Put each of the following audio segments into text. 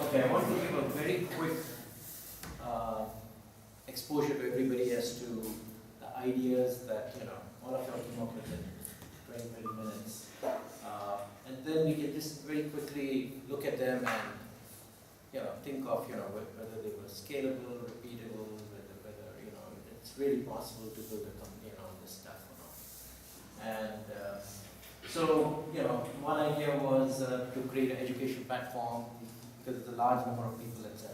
Okay, I want to give a very quick exposure to everybody as to the ideas that, all of you came up with in 20, 30 minutes. And then we can just very quickly look at them and, think of, whether they were scalable, repeatable, whether it's really possible to build a company on this stuff or not. And so, one idea was to create an education platform because it's a large number of people, etc.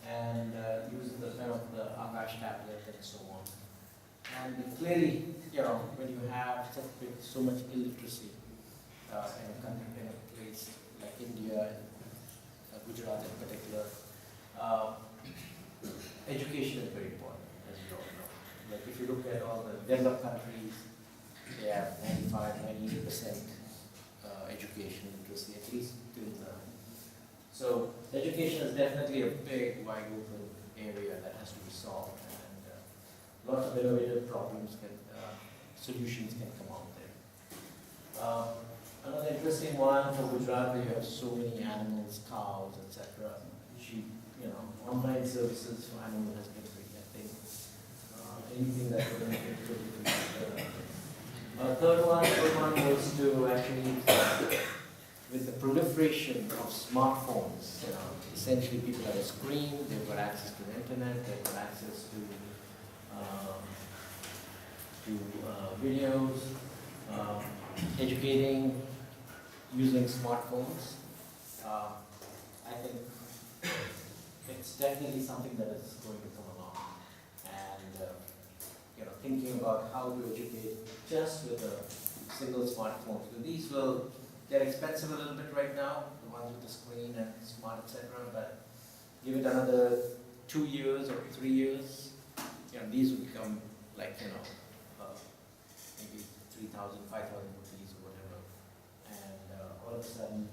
And using the kind of the Akash tablet and so on. And clearly, when you have so much illiteracy in a country, in a place like India and Gujarat in particular, education is very important, as you all know. Like if you look at all the developed countries, they have 95, 98% education literacy, at least till now. So education is definitely a big, wide open area that has to be solved, and lots of innovative solutions can come out there. Another interesting one for Gujarat, where you have so many animals, cows, etc. Sheep, online services for animals has been great, I think. Anything that would make it really good. Third one was to actually, with the proliferation of smartphones, essentially people have a screen, they've got access to the internet, they've got access to videos, educating using smartphones. I think it's definitely something that is going to come along, and thinking about how to educate just with a single smartphone. So these they're expensive a little bit right now, the ones with the screen and smart, etc. But give it another 2 years or 3 years, these will become like maybe 3,000, 5,000 rupees or whatever, and all of a sudden,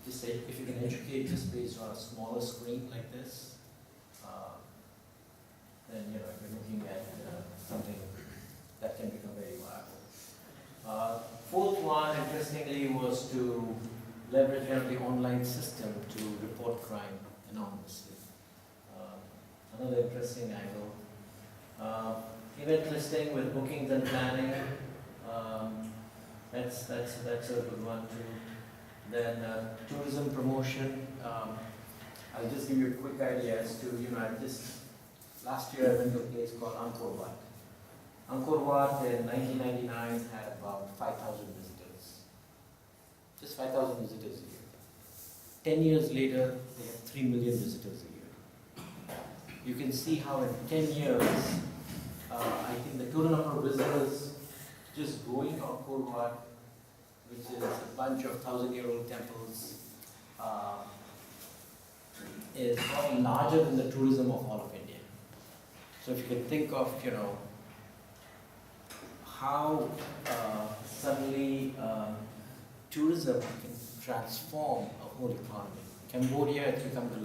just say if you can educate just based on a smaller screen like this, then you're looking at something that can become very viable. Fourth one, interestingly, was to leverage the online system to report crime anonymously. Another interesting angle. Event listing with bookings and planning. That's a good one too. Then tourism promotion. I'll just give you a quick idea as to last year I went to a place called Angkor Wat. Angkor Wat in 1999 had about 5,000 visitors. Just 5,000 visitors a year. 10 years later, they have 3 million visitors a year. You can see how in 10 years, I think the total number of visitors just going to Angkor Wat, which is a bunch of 1,000-year-old temples, is probably larger than the tourism of all of India. So if you can think of, how suddenly tourism can transform a whole economy. Cambodia has become the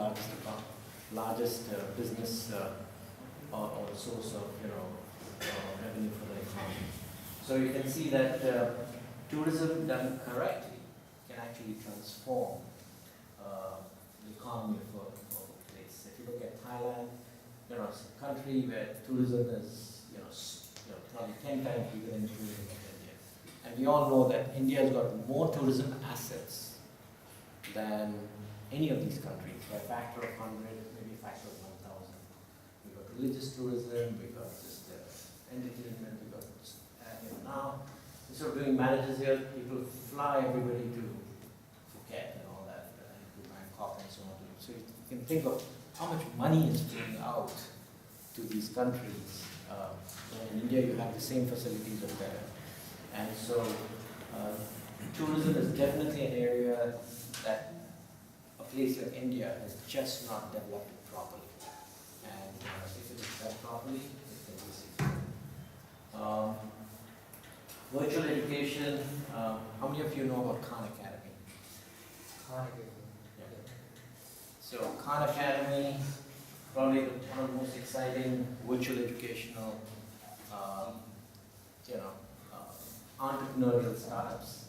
largest business or source of revenue for the economy. So you can see that tourism done correctly can actually transform the economy of a place. If you look at Thailand, it's a country where tourism is probably 10 times bigger than tourism of India. And we all know that India has got more tourism assets than any of these countries by a factor of 100, maybe a factor of 1,000. We've got religious tourism, we've got just entertainment, we've got now, instead of doing marriages here, people fly everybody to Phuket and all that, to Bangkok and so on. So you can think of how much money is flowing out to these countries. In India, you have the same facilities or better. And so, tourism is definitely an area that a place like India has just not developed it properly. And if it is done properly, it can be successful. Virtual education. How many of you know about Khan Academy? Khan Academy. Yeah. So Khan Academy, probably one of the most exciting virtual educational, entrepreneurial startups.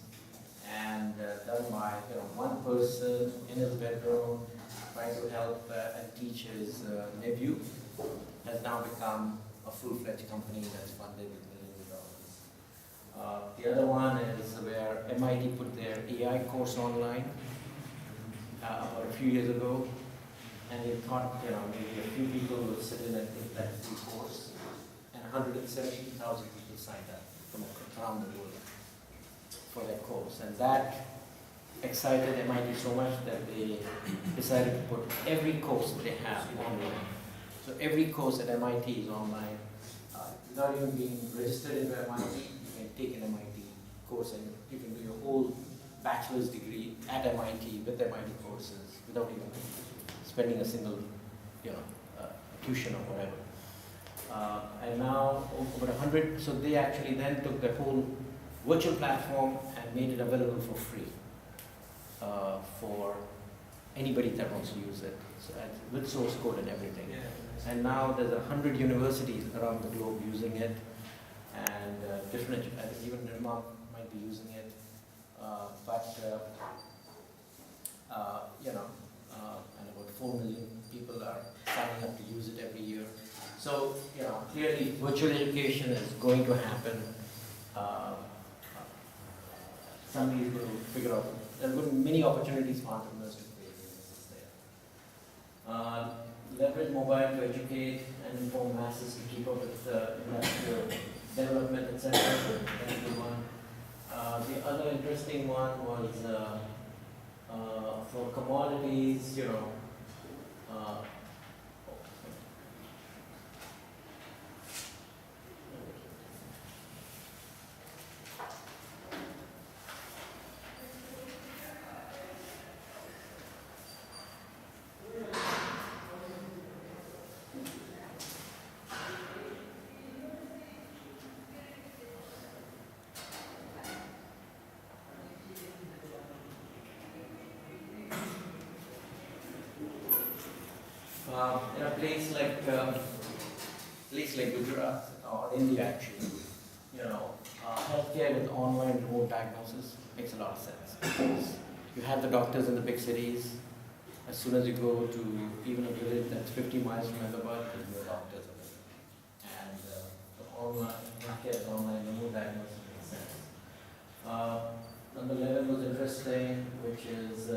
and done by one person in his bedroom trying to help and teach his nephew, has now become a full-fledged company that's funded with millions of dollars. The other one is where MIT put their AI course online about a few years ago, and they thought maybe a few people would sit in and take that free course, and 170,000 people signed up from around the world for that course, and that excited MIT so much that they decided to put every course that they have online. So every course at MIT is online. Without even being registered into MIT, you can take an MIT course and you can do your whole bachelor's degree at MIT with MIT courses without even spending a single tuition or whatever. And now over 100, so they actually then took the whole virtual platform and made it available for free for anybody that wants to use it, so with source code and everything. And now there's 100 universities around the globe using it, and different, I think even Denmark might be using it, and about 4 million people are signing up to use it every year. So, clearly virtual education is going to happen. Somebody is going to figure out, there are going to be many opportunities for entrepreneurs to create businesses there. Leverage mobile to educate and inform masses to keep up with industrial development, etc. That's the one. The other interesting one was for commodities, in a place like Gujarat or India, actually, healthcare with online remote diagnosis makes a lot of sense, because you have the doctors in the big cities. As soon as you go to even a village that's 50 miles from Hyderabad, there's no doctors available. And the online healthcare, online remote diagnosis makes sense. Number 11 was interesting, which is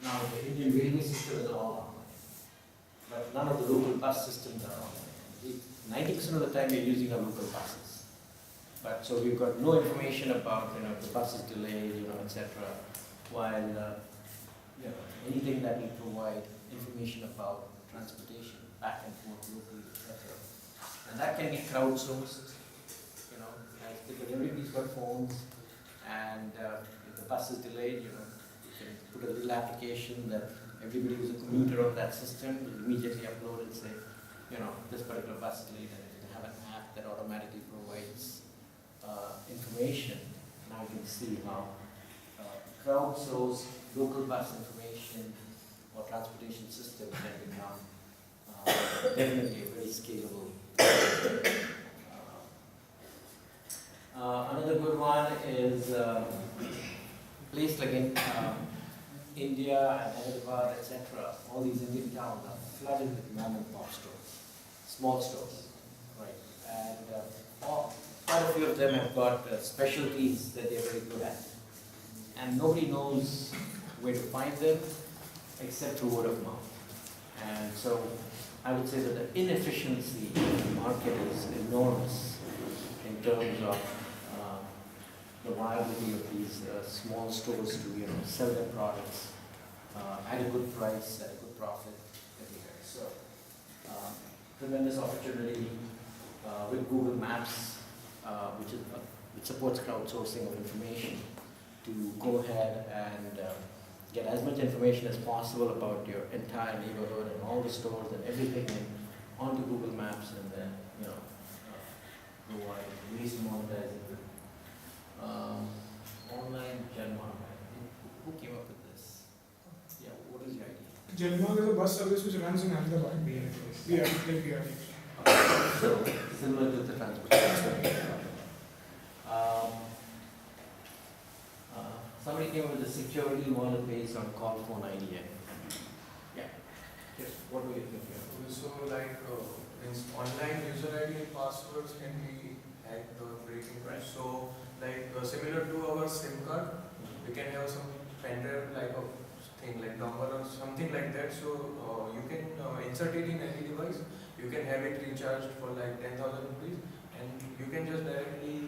now the Indian railway system is all online, but none of the local bus systems are online. 90% of the time we're using our local buses, but so we've got no information about the bus is delayed, etc. While anything that will provide information about transportation back and forth locally, etc. And that can be crowdsourced, because everybody's got phones, and if the bus is delayed, you can put a little application that everybody who's a commuter of that system will immediately upload and say, this particular bus is delayed, and you can have an app that automatically provides information. Now you can see how crowdsourced local bus information or transportation system can become definitely a very scalable. Another good one is place like in India and Hyderabad, etc. All these Indian towns are flooded with mom and pop stores, small stores, right? And quite a few of them have got specialties that they're very good at, and nobody knows where to find them except through word of mouth. And so I would say that the inefficiency in the market is enormous in terms of the viability of these small stores to sell their products at a good price, at a good profit everywhere. So tremendous opportunity with Google Maps, which supports crowdsourcing of information, to go ahead and get as much information as possible about your entire neighborhood and all the stores and everything onto Google Maps, and then provide ways to monetize it. Online Genmark. Who came up with this? Yeah, what is your idea? Genmark is a bus service which runs in Ahmedabad. Yeah, So similar to the transportation. somebody came up with a security wallet based on call phone idea. Yeah. Yes. What do you think here? So like means online user ID and passwords can be hacked or breaking. Right. So like similar to our SIM card, we can have some pen drive like a thing like number or something like that. So you can insert it in any device. You can have it recharged for like 10,000 rupees, and you can just directly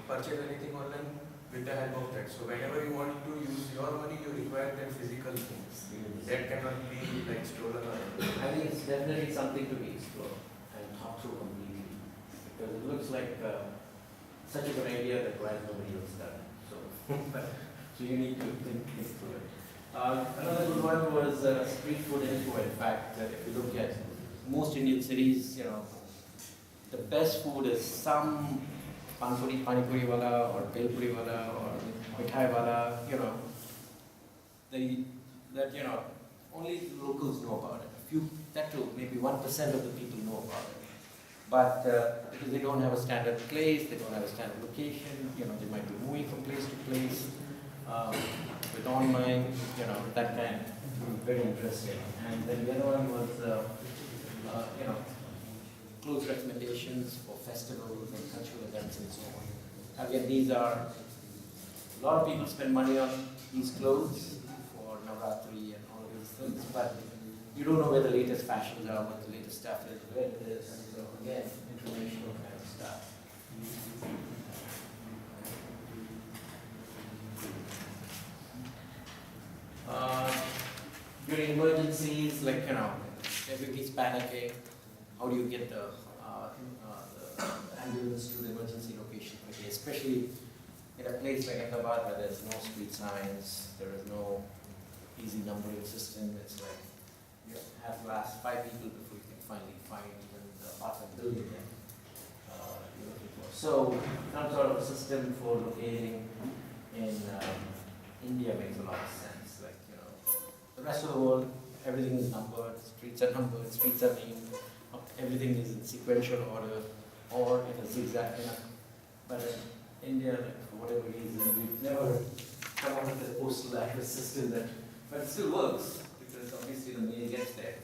purchase anything online with the help of that. So whenever you want to use your money, you require that physical things. That cannot be like stolen or anything. I think it's definitely something to be explored and thought through completely, because it looks like such a good idea that why has nobody else done it. So, so you need to think through it. Another good one was street food info. In fact, if you look at most Indian cities, you know, the best food is some pani puri wala or bel puri wala or mithai wala. You know, that you know only locals know about it. A few, that too, maybe 1% of the people know about it. But because they don't have a standard place, they don't have a standard location. You know, they might be moving from place to place. With online, you know, that kind of very interesting. And then the other one was, you know, clothes recommendations for festivals and cultural events and so on. Again, these are, a lot of people spend money on these clothes for Navratri and all of these things, but you don't know where the latest fashions are, what the latest stuff is, where it is. So again, informational kind of stuff. During emergencies, like, you know, everybody's panicking, how do you get the ambulance to the emergency location quickly, especially in a place like Ahmedabad where there's no street signs, there is no easy numbering system. It's like you have to ask 5 people before you can finally find even the apartment building that you're looking for. So some sort of a system for locating in India makes a lot of sense. Like, you know, the rest of the world, everything is numbered, streets are numbered, streets are named, everything is in sequential order or in a zigzag, you know. But in India, like, for whatever reason, we've never come up with a postal address system that, but it still works because obviously the mail gets there,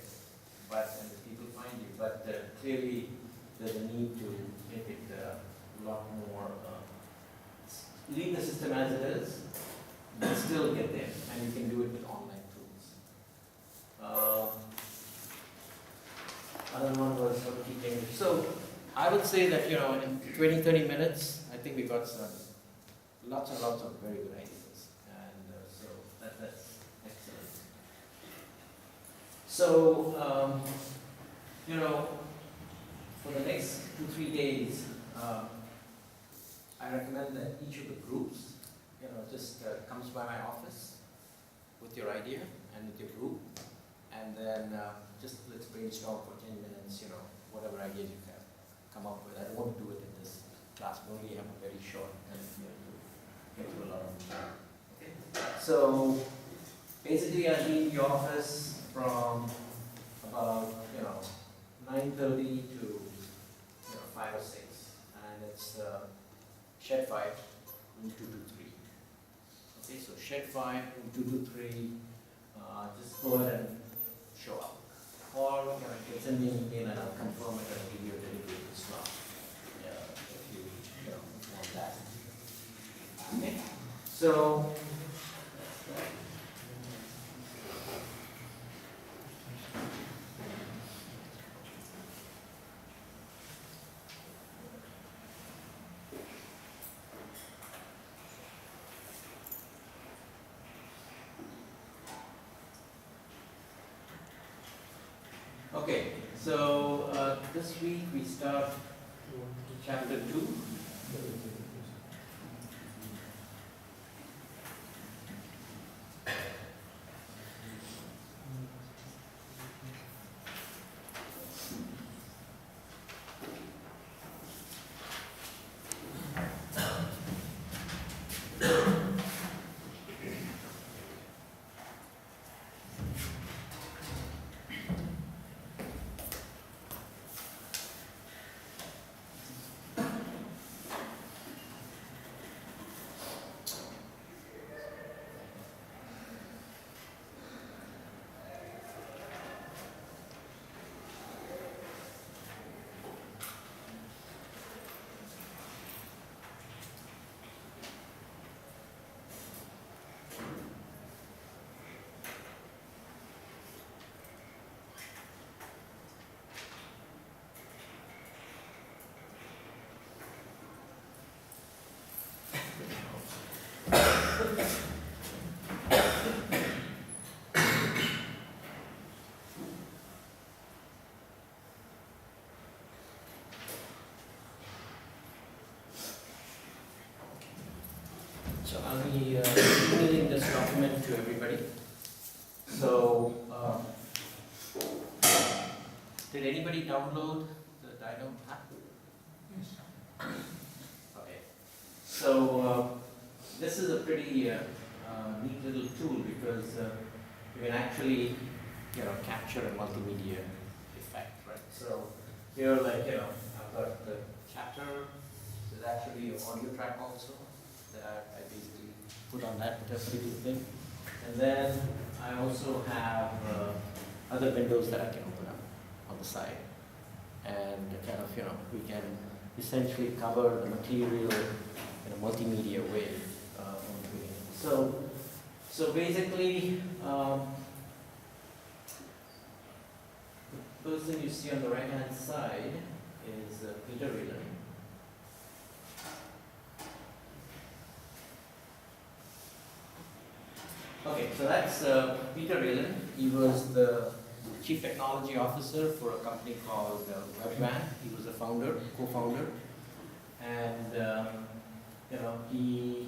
but and the people find you. But clearly, there's a need to make it a lot more. Leave the system as it is, but still get there, and you can do it with online tools. Another one was how to keep English. So I would say that, you know, in 20-30 minutes, I think we got some lots and lots of very good ideas, and so that's excellent. So you know, for the next 2-3 days, I recommend that each of the groups, you know, just comes by my office with your idea and with your group, and then just let's brainstorm for 10 minutes, you know, whatever ideas you have come up with. I don't want to do it in this class, we only have a very short and you know, get to a lot of time. Okay. So basically I'll be in the office from about, you know, 9:30 to, you know, 5 or 6, and it's shed 5, room 223. Okay, so shed 5, room 223. Just go ahead and show up, or you know, you can send me an email and I'll confirm it and give you a dedicated slot. If you know want that. Okay, so. Okay, so this week we start chapter 2. So I'll be emailing this document to everybody. So, did anybody download the Dino app? Okay. So, this is a pretty neat little tool because you can actually, capture a multimedia effect, right? So, here, like, I've got the chapter. There's actually an audio track also that I basically put on that particular thing. And then I also have other windows that I can open up on the side. And kind of, we can essentially cover the material in a multimedia way on the beginning. So basically, the person you see on the right hand side is Peter Whelan. Okay, so that's Peter Whelan. He was the Chief Technology Officer for a company called Webvan. He was the founder, co-founder, and he